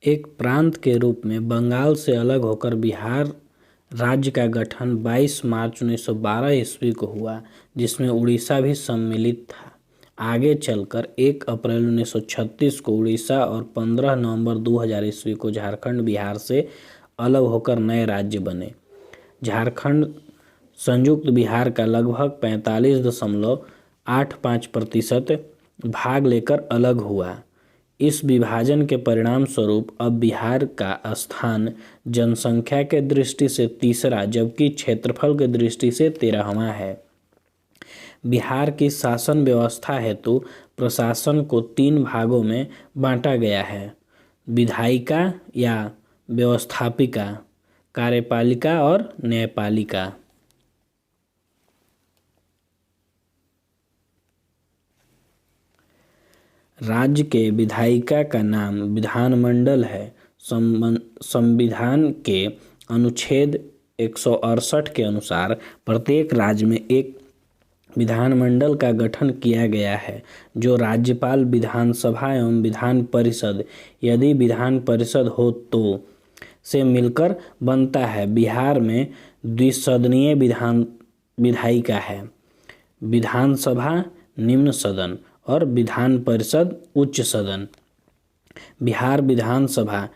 एक प्रांत के रूप में बंगाल से अलग होकर बिहार राज्य का गठन 22 मार्च 1912 ईस्वी को हुआ, जिसमें उड़ीसा भी सम्मिलित था। आगे चलकर 1 अप्रैल 1936 को उड़ीसा और 15 नवंबर 2000 ईस्वी को झारखंड बिहार से अलग होकर नए राज्य बने। झारखंड संयुक्त बिहार का लगभग 45.85% भाग लेकर अलग हुआ। इस विभाजन के परिणाम स्वरूप अब बिहार का स्थान जनसंख्या के दृष्टि से तीसरा जबकि क्षेत्रफल के दृष्टि से 13वां है। बिहार की शासन व्यवस्था हेतु प्रशासन को 3 भागों में बांटा गया है: विधायिका या व्यवस्थापिका, कार्यपालिका और न्यायपालिका। राज्य के विधायिका का नाम विधानमंडल है। संविधान के अनुच्छेद 168 के अनुसार प्रत्येक राज्य में एक विधानमंडल का गठन किया गया है, जो राज्यपाल, विधानसभा एवं विधान परिषद, यदि विधान परिषद हो तो, से मिलकर बनता है। बिहार में द्विसदनीय विधायिका है: विधानसभा निम्न सदन और विधान परिषद उच्च सदन। बिहार विधानसभा,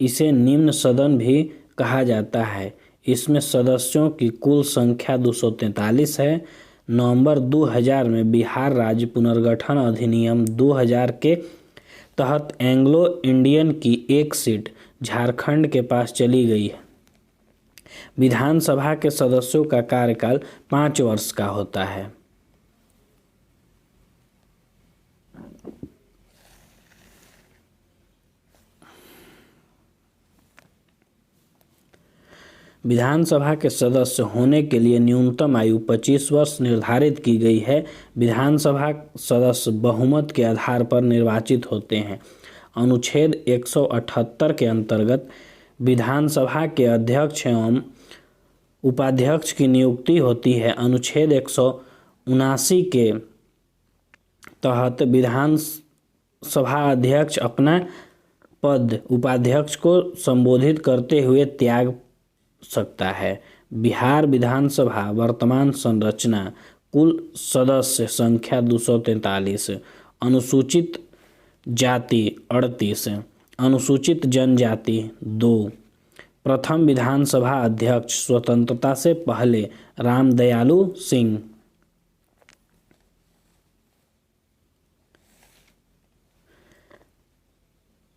इसे निम्न सदन भी कहा जाता है, इसमें सदस्यों की कुल संख्या 243 है। नवंबर 2000 में बिहार राज्य पुनर्गठन अधिनियम 2000 के तहत एंग्लो इंडियन की एक सीट झारखंड के पास चली गई है। विधानसभा के सदस्यों का कार्यकाल 5 वर्ष का होता है। विधानसभा के सदस्य होने के लिए न्यूनतम आयु 25 वर्ष निर्धारित की गई है। विधानसभा सदस्य बहुमत के आधार पर निर्वाचित होते हैं। अनुच्छेद 178 के अंतर्गत विधानसभा के अध्यक्ष एवं उपाध्यक्ष की नियुक्ति होती है। अनुच्छेद 179 के तहत विधानसभा अध्यक्ष अपना पद उपाध्यक्ष को संबोधित करते हुए त्याग सकता है। बिहार विधानसभा वर्तमान संरचना: कुल सदस्य संख्या 243, अनुसूचित जाति 38, अनुसूचित जनजाति 2। प्रथम विधानसभा अध्यक्ष स्वतंत्रता से पहले रामदयालु सिंह।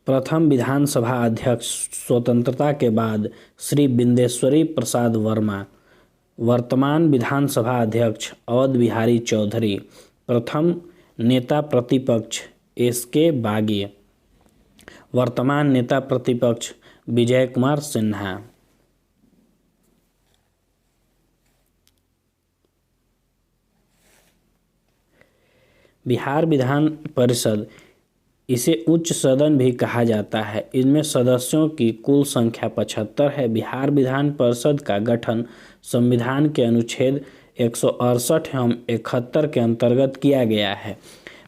प्रथम विधानसभा अध्यक्ष स्वतंत्रता के बाद श्री बिंदेश्वरी प्रसाद वर्मा। वर्तमान विधानसभा अध्यक्ष अवध बिहारी चौधरी। प्रथम नेता प्रतिपक्ष एस.के. बागी। वर्तमान नेता प्रतिपक्ष विजय कुमार सिन्हा। बिहार विधान परिषद, इसे उच्च सदन भी कहा जाता है। इनमें सदस्यों की कुल संख्या 75 है। बिहार विधान परिषद का गठन संविधान के अनुच्छेद 168 एवं 71 के अंतर्गत किया गया है।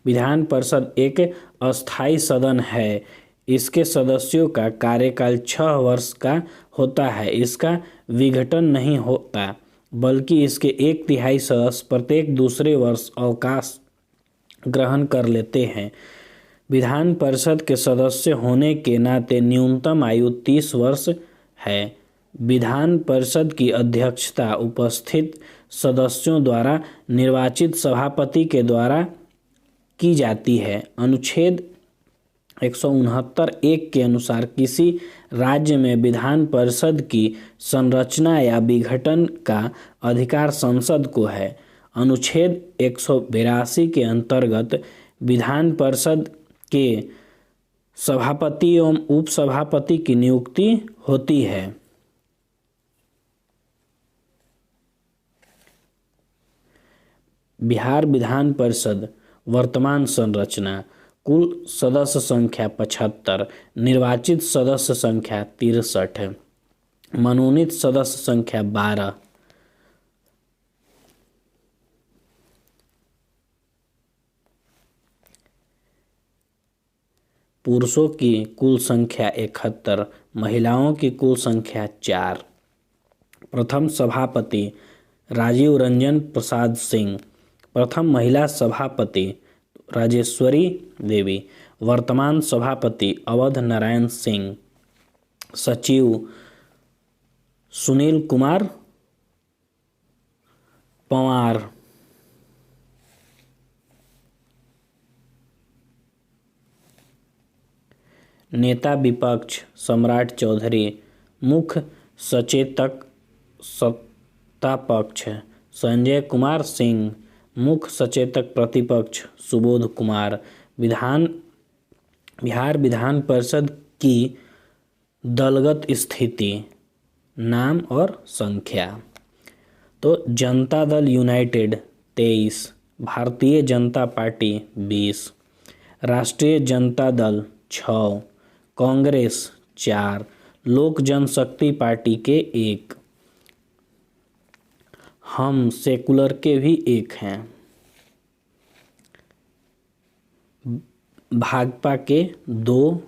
विधान परिषद एक अस्थायी सदन है। इसके सदस्यों का कार्यकाल 6 वर्ष का होता है। इसका विघटन नहीं होता, बल्कि इसके 1/3 सदस्य प्रत्येक दूसरे वर्ष अवकाश ग्रहण कर लेते हैं। विधान परिषद के सदस्य होने के नाते न्यूनतम आयु 30 वर्ष है। विधान परिषद की अध्यक्षता उपस्थित सदस्यों द्वारा निर्वाचित सभापति के द्वारा की जाती है। अनुच्छेद 169(1) के अनुसार किसी राज्य में विधान परिषद की संरचना या विघटन का अधिकार संसद को है। अनुच्छेद 182 के अंतर्गत विधान परिषद के सभापति एवं उपसभापति की नियुक्ति होती है। बिहार विधान परिषद वर्तमान संरचना: कुल सदस्य संख्या 75, निर्वाचित सदस्य संख्या 63, मनोनीत सदस्य संख्या 12। पुरुषों की कुल संख्या 71, महिलाओं की कुल संख्या 4। प्रथम सभापति राजीव रंजन प्रसाद सिंह। प्रथम महिला सभापति राजेश्वरी देवी। वर्तमान सभापति अवध नारायण सिंह। सचिव सुनील कुमार पंवार। नेता विपक्ष सम्राट चौधरी। मुख्य सचेतक सत्ता पक्ष संजय कुमार सिंह। मुख्य सचेतक प्रतिपक्ष सुबोध कुमार। बिहार विधान परिषद की दलगत स्थिति, नाम और संख्या। तो जनता दल यूनाइटेड 23, भारतीय जनता पार्टी 20, राष्ट्रीय जनता दल 6, कांग्रेस 4, लोक जनशक्ति पार्टी के 1, हम सेकुलर के भी 1 हैं, भाजपा के 2,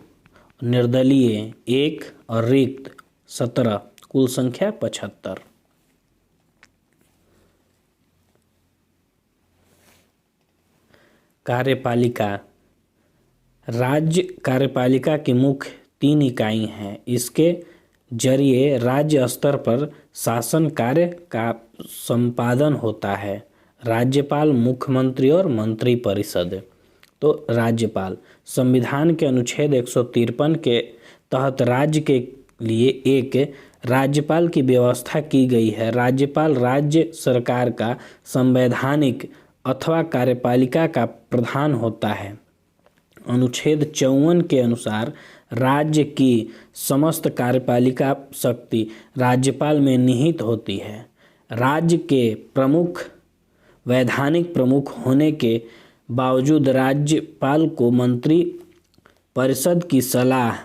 निर्दलीय 1 और रिक्त 17, कुल संख्या 75। कार्यपालिका। राज्य कार्यपालिका की मुख्य 3 इकाई हैं। इसके जरिए राज्य स्तर पर शासन कार्य का संपादन होता है। राज्यपाल, मुख्यमंत्री और मंत्रिपरिषद। तो राज्यपाल संविधान के अनुच्छेद 153 के तहत राज्य के लिए एक राज्यपाल की व्यवस्था की गई है। राज्यपाल राज्य सरकार का संवैधानिक अथवा कार्यपालिका का प्रधान होता है। अनुच्छेद 54 के अनुसार राज्य की समस्त कार्यपालिका शक्ति राज्यपाल में निहित होती है। राज्य के प्रमुख वैधानिक प्रमुख होने के बावजूद राज्यपाल को मंत्री परिषद की सलाह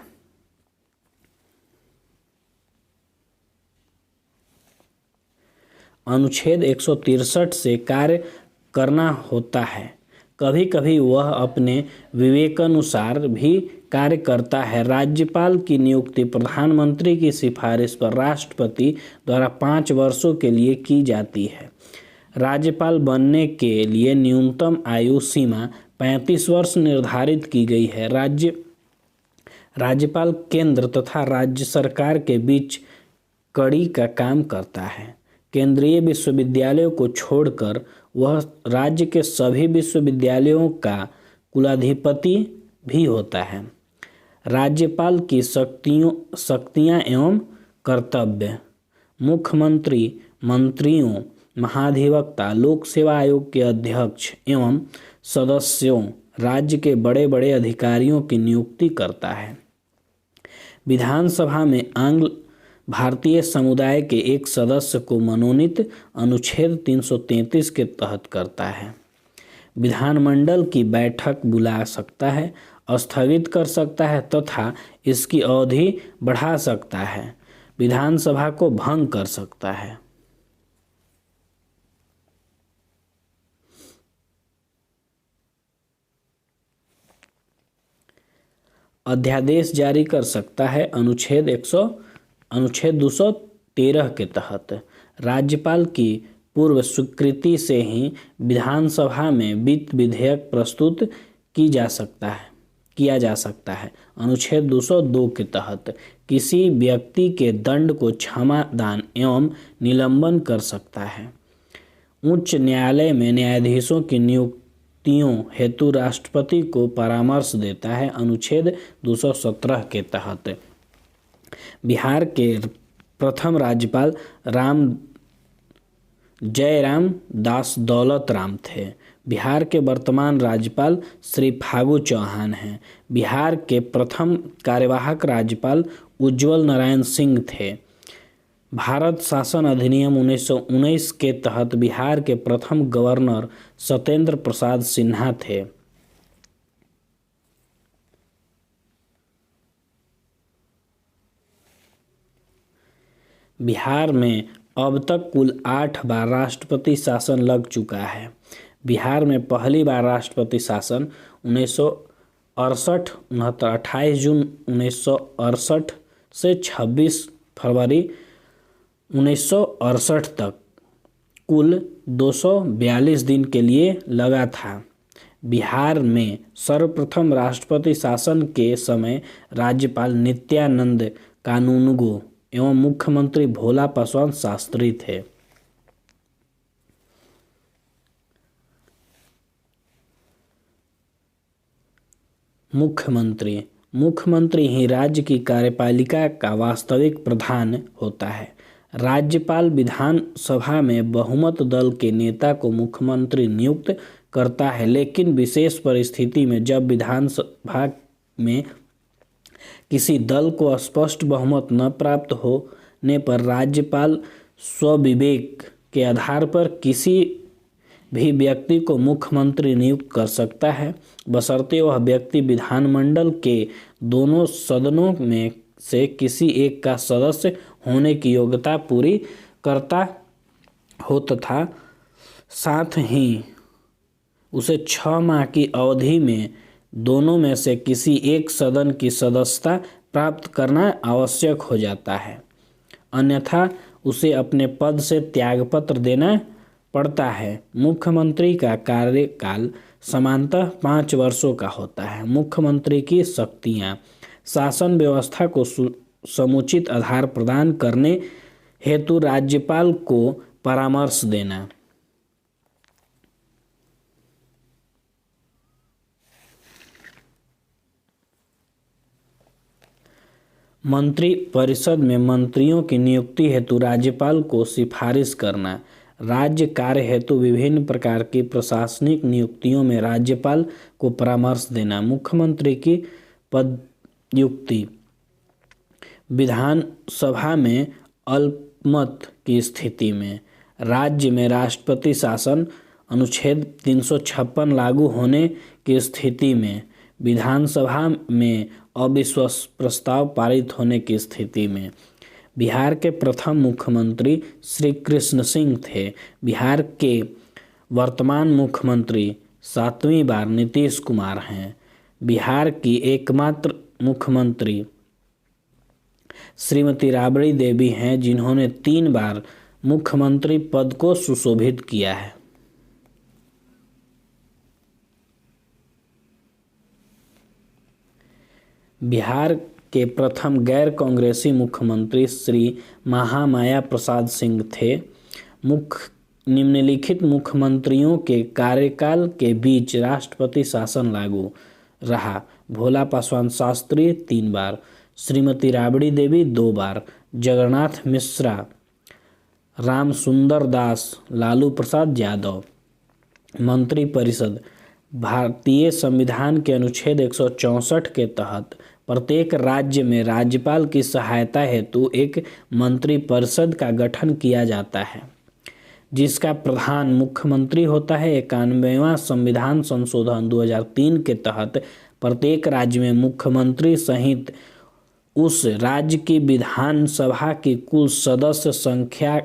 अनुच्छेद 163 से कार्य करना होता है। कभी कभी वह अपने विवेकानुसार भी कार्य करता है। राज्यपाल की नियुक्ति प्रधानमंत्री की सिफारिश पर राष्ट्रपति द्वारा 5 वर्षों के लिए की जाती है। राज्यपाल बनने के लिए न्यूनतम आयु सीमा 35 वर्ष निर्धारित की गई है। राज्यपाल केंद्र तथा राज्य सरकार के बीच कड़ी का काम करता है। केंद्रीय विश्वविद्यालयों को छोड़कर वह राज्य के सभी विश्वविद्यालयों का कुलाधिपति भी होता है। राज्यपाल की शक्तियाँ एवं कर्तव्य। मुख्यमंत्री मंत्रियों, महाधिवक्ता, लोक सेवा आयोग के अध्यक्ष एवं सदस्यों, राज्य के बड़े बड़े अधिकारियों की नियुक्ति करता है। विधानसभा में आंग्ल भारतीय समुदाय के एक सदस्य को मनोनीत अनुच्छेद 333 के तहत करता है। विधानमंडल की बैठक बुला सकता है, स्थगित कर सकता है तथा इसकी अवधि बढ़ा सकता है। विधानसभा को भंग कर सकता है। अध्यादेश जारी कर सकता है। अनुच्छेद 213 के तहत राज्यपाल की पूर्व स्वीकृति से ही विधानसभा में वित्त विधेयक प्रस्तुत किया जा सकता है। अनुच्छेद 202 के तहत किसी व्यक्ति के दंड को क्षमादान एवं निलंबन कर सकता है। उच्च न्यायालय में न्यायाधीशों की नियुक्तियों हेतु राष्ट्रपति को परामर्श देता है। अनुच्छेद 217 के तहत बिहार के प्रथम राज्यपाल जयराम दास दौलत राम थे। बिहार के वर्तमान राज्यपाल श्री फागू चौहान हैं। बिहार के प्रथम कार्यवाहक राज्यपाल उज्ज्वल नारायण सिंह थे। भारत शासन अधिनियम 1919 के तहत बिहार के प्रथम गवर्नर सत्येंद्र प्रसाद सिन्हा थे। बिहार में अब तक कुल 8 बार राष्ट्रपति शासन लग चुका है। बिहार में पहली बार राष्ट्रपति शासन अड़सठ 28 जून 1968 से 26 फरवरी 1968 तक कुल 242 दिन के लिए लगा था। बिहार में सर्वप्रथम राष्ट्रपति शासन के समय राज्यपाल नित्यानंद कानूनगो एवं मुख्यमंत्री भोला पासवान शास्त्री थे। मुख्यमंत्री ही राज्य की कार्यपालिका का वास्तविक प्रधान होता है। राज्यपाल विधानसभा में बहुमत दल के नेता को मुख्यमंत्री नियुक्त करता है, लेकिन विशेष परिस्थिति में जब विधानसभा में किसी दल को स्पष्ट बहुमत न प्राप्त होने पर राज्यपाल स्वविवेक के आधार पर किसी भी व्यक्ति को मुख्यमंत्री नियुक्त कर सकता है, बशर्ते वह व्यक्ति विधानमंडल के दोनों सदनों में से किसी एक का सदस्य होने की योग्यता पूरी करता हो तथा साथ ही उसे 6 माह की अवधि में दोनों में से किसी एक सदन की सदस्यता प्राप्त करना आवश्यक हो जाता है, अन्यथा उसे अपने पद से त्यागपत्र देना पड़ता है। मुख्यमंत्री का कार्यकाल सामान्यतः 5 वर्षों का होता है। मुख्यमंत्री की शक्तियाँ: शासन व्यवस्था को समुचित आधार प्रदान करने हेतु राज्यपाल को परामर्श देना। मंत्री परिषद में मंत्रियों की नियुक्ति हेतु राज्यपाल को सिफारिश करना। राज्य कार्य हेतु विभिन्न प्रकार की प्रशासनिक नियुक्तियों में राज्यपाल को परामर्श देना। मुख्यमंत्री की पदयुक्ति: विधानसभा में अल्पमत की स्थिति में राज्य में राष्ट्रपति शासन अनुच्छेद 356 लागू होने की स्थिति में, विधानसभा में अविश्वास प्रस्ताव पारित होने की स्थिति में। बिहार के प्रथम मुख्यमंत्री श्री कृष्ण सिंह थे। बिहार के वर्तमान मुख्यमंत्री 7वीं बार नीतीश कुमार हैं। बिहार की एकमात्र मुख्यमंत्री श्रीमती राबड़ी देवी हैं, जिन्होंने 3 बार मुख्यमंत्री पद को सुशोभित किया है। बिहार के प्रथम गैर कांग्रेसी मुख्यमंत्री श्री महामाया प्रसाद सिंह थे। निम्नलिखित मुख्यमंत्रियों के कार्यकाल के बीच राष्ट्रपति शासन लागू रहा: भोला पासवान शास्त्री 3 बार, श्रीमती राबड़ी देवी 2 बार, जगन्नाथ मिश्रा, रामसुंदर दास, लालू प्रसाद यादव। मंत्रिपरिषद: भारतीय संविधान के अनुच्छेद 164 के तहत प्रत्येक राज्य में राज्यपाल की सहायता हेतु एक मंत्रिपरिषद का गठन किया जाता है, जिसका प्रधान मुख्यमंत्री होता है। 91वां संविधान संशोधन 2003 के तहत प्रत्येक राज्य में मुख्यमंत्री सहित उस राज्य की विधानसभा की कुल सदस्य संख्या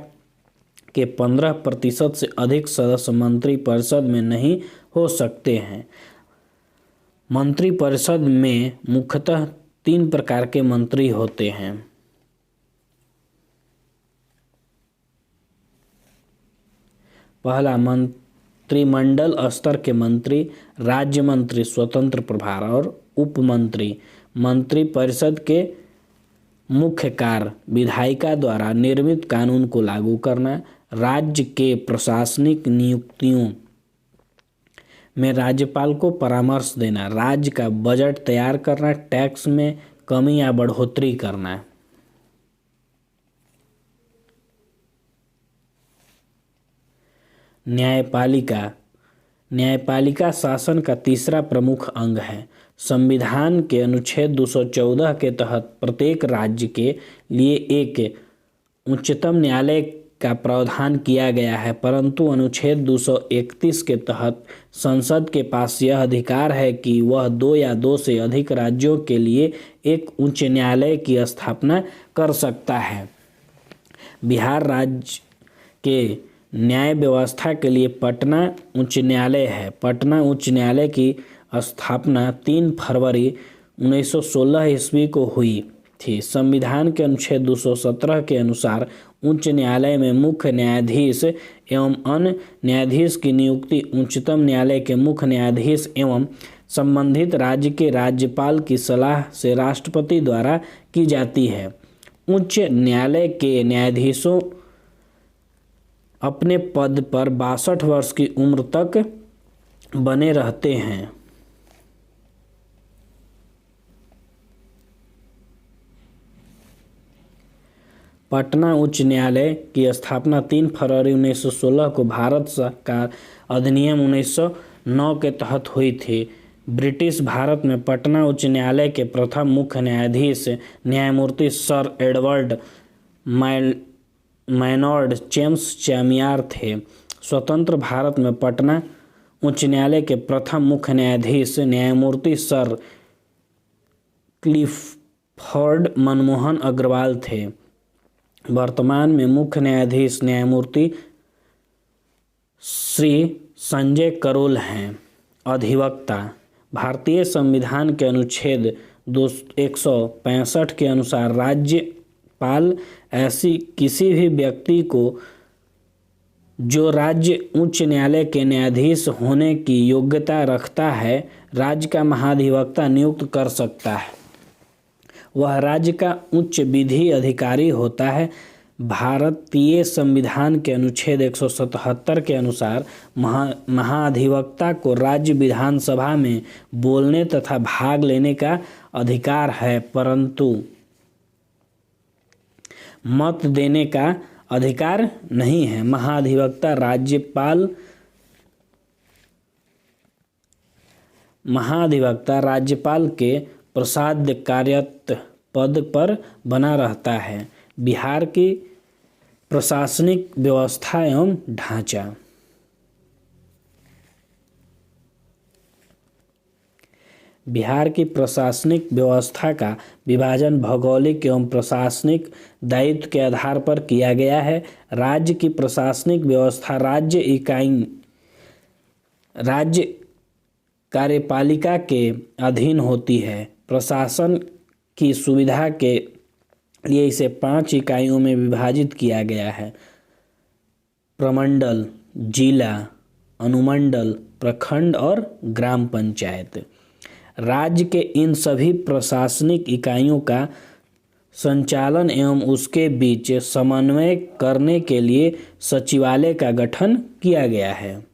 के 15% से अधिक सदस्य मंत्रिपरिषद में नहीं हो सकते हैं। मंत्रिपरिषद में मुख्यतः 3 प्रकार के मंत्री होते हैं। पहला, मंत्रिमंडल स्तर के मंत्री, राज्य मंत्री स्वतंत्र प्रभार और उपमंत्री। मंत्रिपरिषद के मुख्य कार्य विधायिका द्वारा निर्मित कानून को लागू करना, राज्य के प्रशासनिक नियुक्तियों में राज्यपाल को परामर्श देना, राज्य का बजट तैयार करना, टैक्स में कमी या बढ़ोतरी करना। न्यायपालिका शासन का तीसरा प्रमुख अंग है। संविधान के अनुच्छेद 214 के तहत प्रत्येक राज्य के लिए एक उच्चतम न्यायालय का प्रावधान किया गया है, परंतु अनुच्छेद 231 के तहत संसद के पास यह अधिकार है कि वह 2 या 2 से अधिक राज्यों के लिए एक उच्च न्यायालय की स्थापना कर सकता है। बिहार राज्य के न्याय व्यवस्था के लिए पटना उच्च न्यायालय है। पटना उच्च न्यायालय की स्थापना 3 फरवरी 1916 ईस्वी को हुई थी। संविधान के अनुच्छेद 217 के अनुसार उच्च न्यायालय में मुख्य न्यायाधीश एवं अन्य न्यायाधीश की नियुक्ति उच्चतम न्यायालय के मुख्य न्यायाधीश एवं संबंधित राज्य के राज्यपाल की सलाह से राष्ट्रपति द्वारा की जाती है। उच्च न्यायालय के न्यायाधीशों अपने पद पर 62 वर्ष की उम्र तक बने रहते हैं। पटना उच्च न्यायालय की स्थापना 3 फरवरी 1916 को भारत सरकार अधिनियम 1909 के तहत हुई थी। ब्रिटिश भारत में पटना उच्च न्यायालय के प्रथम मुख्य न्यायाधीश न्यायमूर्ति सर एडवर्ड मैनॉर्ड जेम्स चेम्यार थे। स्वतंत्र भारत में पटना उच्च न्यायालय के प्रथम मुख्य न्यायाधीश न्यायमूर्ति सर क्लिफोर्ड मनमोहन अग्रवाल थे। वर्तमान में मुख्य न्यायाधीश न्यायमूर्ति श्री संजय करोल हैं। अधिवक्ता भारतीय संविधान के अनुच्छेद 165 के अनुसार राज्यपाल ऐसी किसी भी व्यक्ति को जो राज्य उच्च न्यायालय के न्यायाधीश होने की योग्यता रखता है राज्य का महाधिवक्ता नियुक्त कर सकता है। वह राज्य का उच्च विधि अधिकारी होता है। भारतीय संविधान के अनुच्छेद 177 के अनुसार महाधिवक्ता को राज्य विधानसभा में बोलने तथा भाग लेने का अधिकार है, परंतु मत देने का अधिकार नहीं है। महाधिवक्ता राज्यपाल के प्रसाद कार्यरत पद पर बना रहता है। बिहार की प्रशासनिक व्यवस्था एवं ढांचा। बिहार की प्रशासनिक व्यवस्था का विभाजन भौगोलिक एवं प्रशासनिक दायित्व के आधार पर किया गया है। राज्य की प्रशासनिक व्यवस्था राज्य कार्यपालिका के अधीन होती है। प्रशासन की सुविधा के लिए इसे 5 इकाइयों में विभाजित किया गया है। प्रमंडल, जिला, अनुमंडल, प्रखंड और ग्राम पंचायत। राज्य के इन सभी प्रशासनिक इकाइयों का संचालन एवं उसके बीच समन्वय करने के लिए सचिवालय का गठन किया गया है।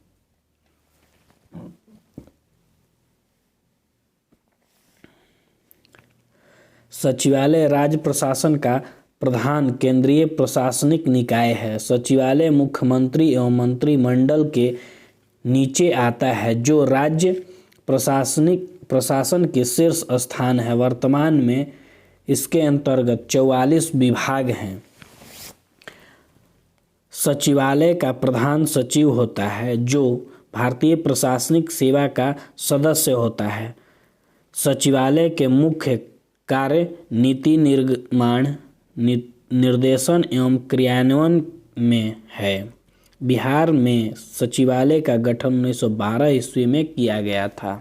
सचिवालय राज्य प्रशासन का प्रधान केंद्रीय प्रशासनिक निकाय है। सचिवालय मुख्यमंत्री एवं मंत्रिमंडल के नीचे आता है, जो राज्य प्रशासन के शीर्ष स्थान है। वर्तमान में इसके अंतर्गत 44 विभाग हैं। सचिवालय का प्रधान सचिव होता है, जो भारतीय प्रशासनिक सेवा का सदस्य होता है। सचिवालय के मुख्य कार्य नीति निर्माण, निर्देशन एवं क्रियान्वयन में है। बिहार में सचिवालय का गठन 1912 ईस्वी में किया गया था।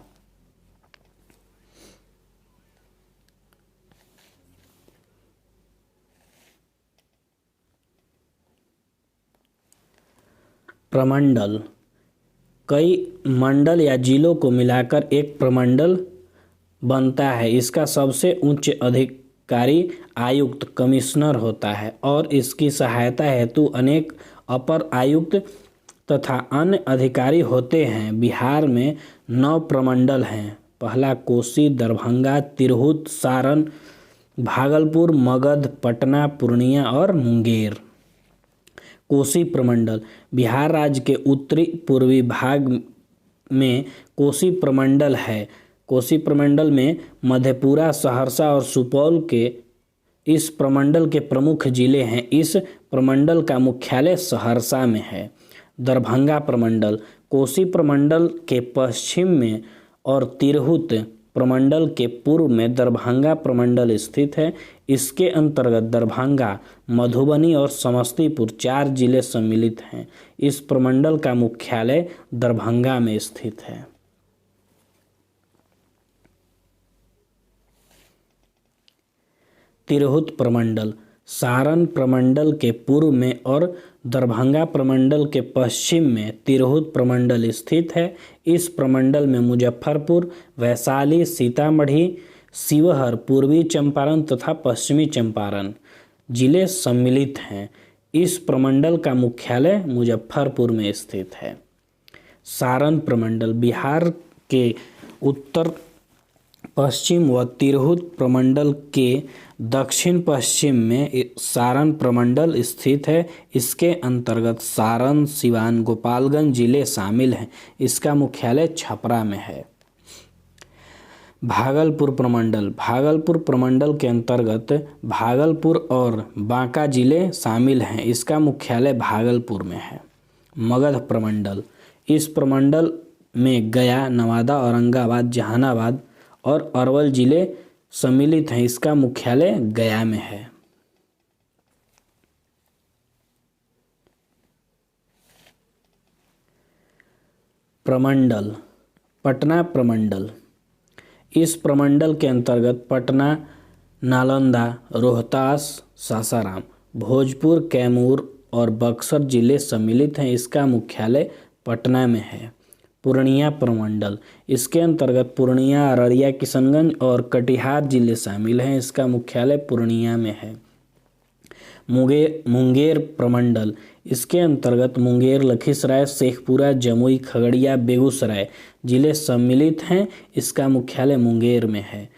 प्रमंडल कई मंडल या जिलों को मिलाकर एक प्रमंडल बनता है। इसका सबसे उच्च अधिकारी आयुक्त कमिश्नर होता है और इसकी सहायता हेतु अनेक अपर आयुक्त तथा अन्य अधिकारी होते हैं। बिहार में 9 प्रमंडल हैं। पहला कोसी, दरभंगा, तिरहुत, सारण, भागलपुर, मगध, पटना, पूर्णिया और मुंगेर। कोसी प्रमंडल बिहार राज्य के उत्तरी पूर्वी भाग में कोसी प्रमंडल है। कोसी प्रमंडल में मधेपुरा, सहरसा और सुपौल के इस प्रमंडल के प्रमुख जिले हैं। इस प्रमंडल का मुख्यालय सहरसा में है। दरभंगा प्रमंडल कोसी प्रमंडल के पश्चिम में और तिरहुत प्रमंडल के पूर्व में दरभंगा प्रमंडल स्थित है। इसके अंतर्गत दरभंगा, मधुबनी और समस्तीपुर 4 जिले सम्मिलित हैं। इस प्रमंडल का मुख्यालय दरभंगा में स्थित है। तिरहुत प्रमंडल सारण प्रमंडल के पूर्व में और दरभंगा प्रमंडल के पश्चिम में तिरहुत प्रमंडल स्थित है। इस प्रमंडल में मुजफ्फरपुर, वैशाली, सीतामढ़ी, शिवहर, पूर्वी चंपारण तथा पश्चिमी चंपारण जिले सम्मिलित हैं। इस प्रमंडल का मुख्यालय मुजफ्फरपुर में स्थित है। सारण प्रमंडल बिहार के उत्तर पश्चिम व तिरहुत प्रमंडल के दक्षिण पश्चिम में सारण प्रमंडल स्थित है। इसके अंतर्गत सारण, सिवान, गोपालगंज जिले शामिल हैं। इसका मुख्यालय छपरा में है। भागलपुर प्रमंडल भागलपुर प्रमंडल के अंतर्गत भागलपुर और बांका जिले शामिल हैं। इसका मुख्यालय भागलपुर में है। मगध प्रमंडल इस प्रमंडल में गया, नवादा, औरंगाबाद, जहानाबाद और अरवल जिले सम्मिलित हैं। इसका मुख्यालय गया में है। प्रमंडल पटना प्रमंडल इस प्रमंडल के अंतर्गत पटना, नालंदा, रोहतास, सासाराम, भोजपुर, कैमूर और बक्सर जिले सम्मिलित हैं। इसका मुख्यालय पटना में है। पूर्णिया प्रमंडल इसके अंतर्गत पूर्णिया, अररिया, किशनगंज और कटिहार जिले शामिल हैं। इसका मुख्यालय पूर्णिया में है। मुंगेर प्रमंडल इसके अंतर्गत मुंगेर, लखीसराय, शेखपुरा, जमुई, खगड़िया, बेगूसराय जिले सम्मिलित हैं। इसका मुख्यालय मुंगेर में है।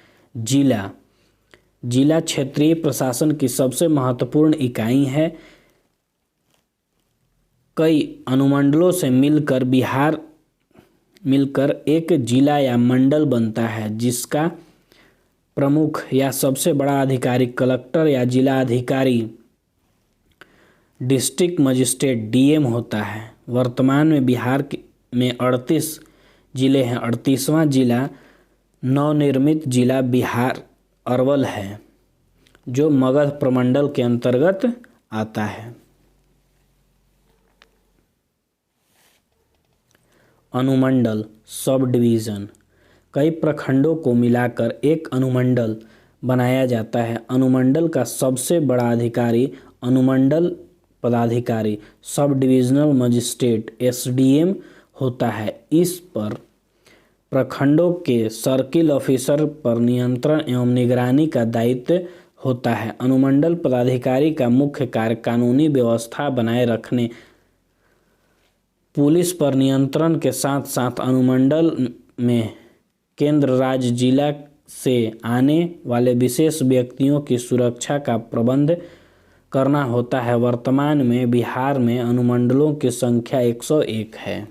जिला क्षेत्रीय प्रशासन की सबसे महत्वपूर्ण इकाई है। कई अनुमंडलों से मिलकर एक जिला या मंडल बनता है, जिसका प्रमुख या सबसे बड़ा अधिकारी कलेक्टर या जिला अधिकारी डिस्ट्रिक्ट मजिस्ट्रेट डीएम होता है। वर्तमान में बिहार में 38 जिले हैं। 38वां जिला नवनिर्मित जिला बिहार अरवल है, जो मगध प्रमंडल के अंतर्गत आता है। अनुमंडल सब डिवीज़न कई प्रखंडों को मिलाकर एक अनुमंडल बनाया जाता है। अनुमंडल का सबसे बड़ा अधिकारी अनुमंडल पदाधिकारी सब डिविजनल मजिस्ट्रेट एसडीएम होता है। इस पर प्रखंडों के सर्किल ऑफिसर पर नियंत्रण एवं निगरानी का दायित्व होता है। अनुमंडल पदाधिकारी का मुख्य कार्य कानूनी व्यवस्था बनाए रखने, पुलिस पर नियंत्रण के साथ साथ अनुमंडल में केंद्र, राज्य, जिला से आने वाले विशेष व्यक्तियों की सुरक्षा का प्रबंध करना होता है। वर्तमान में बिहार में अनुमंडलों की संख्या 101 है।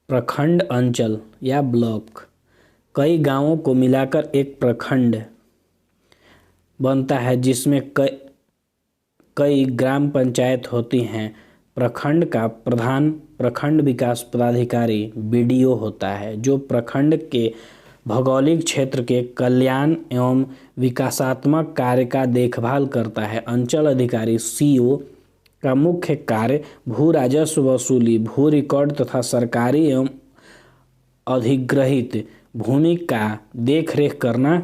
प्रखंड, अंचल या ब्लॉक कई गांवों को मिलाकर एक प्रखंड बनता है, जिसमें कई ग्राम पंचायत होती हैं। प्रखंड का प्रधान प्रखंड विकास पदाधिकारी बीडीओ होता है, जो प्रखंड के भौगोलिक क्षेत्र के कल्याण एवं विकासात्मक कार्य का देखभाल करता है। अंचल अधिकारी सीओ का मुख्य कार्य भू राजस्व वसूली, भू रिकॉर्ड तथा सरकारी एवं अधिग्रहित भूमि का देखरेख करना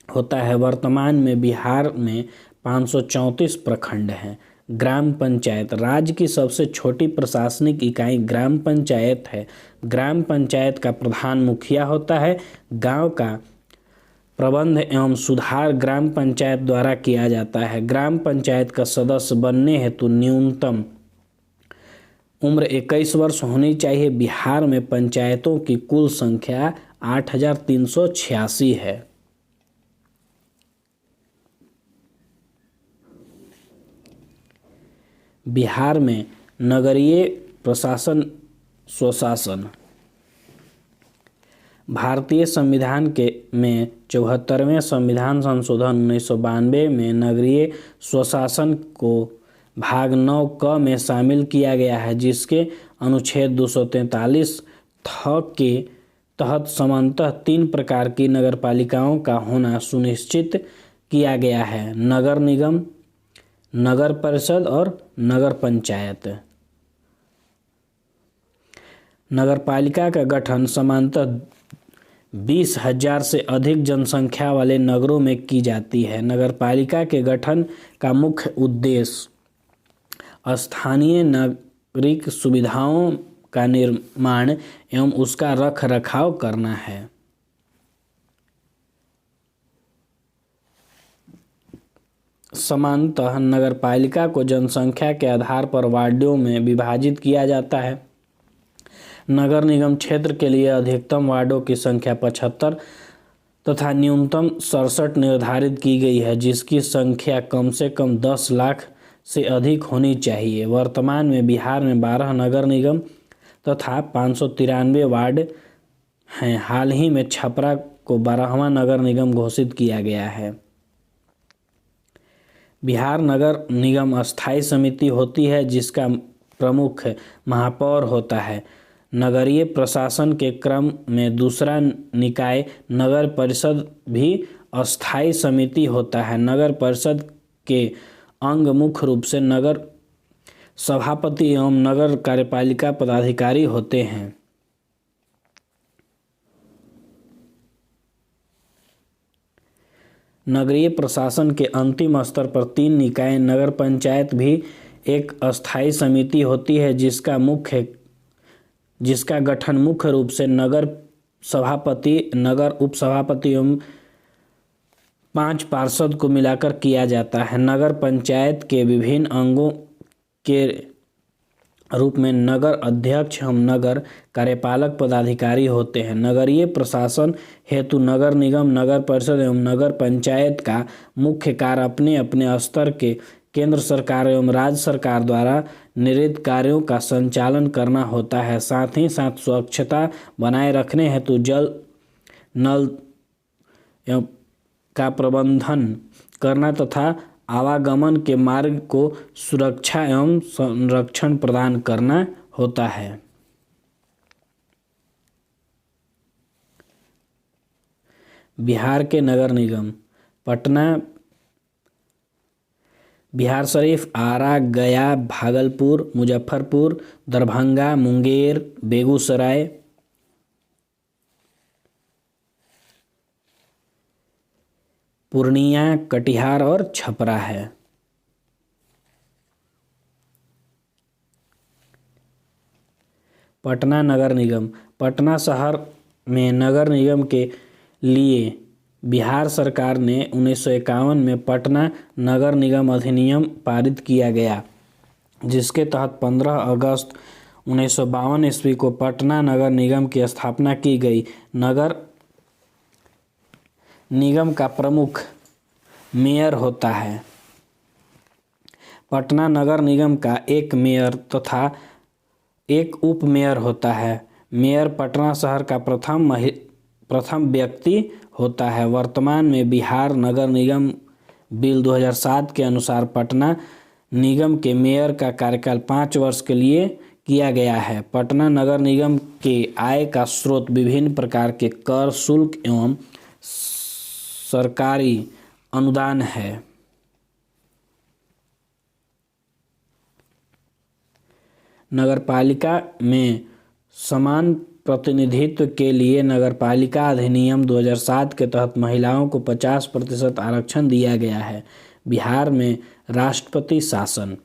होता है। वर्तमान में बिहार में 534 प्रखंड हैं। ग्राम पंचायत राज्य की सबसे छोटी प्रशासनिक इकाई ग्राम पंचायत है। ग्राम पंचायत का प्रधान मुखिया होता है। गांव का प्रबंध एवं सुधार ग्राम पंचायत द्वारा किया जाता है। ग्राम पंचायत का सदस्य बनने हेतु न्यूनतम उम्र 21 वर्ष होनी चाहिए। बिहार में पंचायतों की कुल संख्या 8386 है। बिहार में नगरीय प्रशासन स्वशासन भारतीय संविधान में 74वें संविधान संशोधन 1992 में नगरीय स्वशासन को भाग 9 क में शामिल किया गया है, जिसके अनुच्छेद 243 के तहत सामान्यतः 3 प्रकार की नगरपालिकाओं का होना सुनिश्चित किया गया है: नगर निगम, नगर परिषद और नगर पंचायत। नगरपालिका का गठन सामान्यतः 20,000 से अधिक जनसंख्या वाले नगरों में की जाती है। नगरपालिका के गठन का मुख्य उद्देश्य स्थानीय नागरिक सुविधाओं का निर्माण एवं उसका रख रखाव करना है। सामान्यतः नगरपालिका को जनसंख्या के आधार पर वार्डों में विभाजित किया जाता है। नगर निगम क्षेत्र के लिए अधिकतम वार्डों की संख्या 75 तथा न्यूनतम 67 निर्धारित की गई है, जिसकी संख्या कम से कम 10 लाख से अधिक होनी चाहिए। वर्तमान में बिहार में 12 नगर निगम तथा 593 वार्ड हैं। हाल ही में छपरा को 12वां नगर निगम घोषित किया गया है। बिहार नगर निगम अस्थायी समिति होती है जिसका प्रमुख महापौर होता है। नगरीय प्रशासन के क्रम में दूसरा निकाय नगर परिषद भी अस्थायी समिति होता है। नगर परिषद के अंग मुख्य रूप से नगर सभापति एवं नगर कार्यपालिका पदाधिकारी होते हैं। नगरीय प्रशासन के अंतिम स्तर पर 3 निकाय नगर पंचायत भी एक अस्थायी समिति होती है जिसका गठन मुख्य रूप से नगर सभापति, नगर उपसभापति एवं 5 पार्षद को मिलाकर किया जाता है। नगर पंचायत के विभिन्न अंगों के रूप में नगर अध्यक्ष एवं नगर कार्यपालक पदाधिकारी होते हैं। नगरीय प्रशासन हेतु नगर निगम, नगर परिषद एवं नगर पंचायत का मुख्य कार्य अपने अपने स्तर के केंद्र सरकार एवं राज्य सरकार द्वारा निर्धारित कार्यों का संचालन करना होता है। साथ ही साथ स्वच्छता बनाए रखने हेतु जल नल का प्रबंधन करना तथा आवागमन के मार्ग को सुरक्षा एवं संरक्षण प्रदान करना होता है। बिहार के नगर निगम पटना, बिहार शरीफ, आरा, गया, भागलपुर, मुजफ्फरपुर, दरभंगा, मुंगेर, बेगूसराय, पूर्णिया, कटिहार और छपरा है। पटना नगर निगम पटना शहर में नगर निगम के लिए बिहार सरकार ने 1951 में पटना नगर निगम अधिनियम पारित किया गया, जिसके तहत 15 अगस्त 1952 ईस्वी को पटना नगर निगम की स्थापना की गई। नगर निगम का प्रमुख मेयर होता है। पटना नगर निगम का एक मेयर तथा एक उप मेयर होता है। मेयर पटना शहर का प्रथम व्यक्ति होता है। वर्तमान में बिहार नगर निगम बिल 2007 के अनुसार पटना निगम के मेयर का कार्यकाल 5 वर्ष के लिए किया गया है। पटना नगर निगम के आय का स्रोत विभिन्न प्रकार के कर, शुल्क एवं सरकारी अनुदान है। नगरपालिका में समान प्रतिनिधित्व के लिए नगरपालिका अधिनियम 2007 के तहत महिलाओं को 50% आरक्षण दिया गया है। बिहार में राष्ट्रपति शासन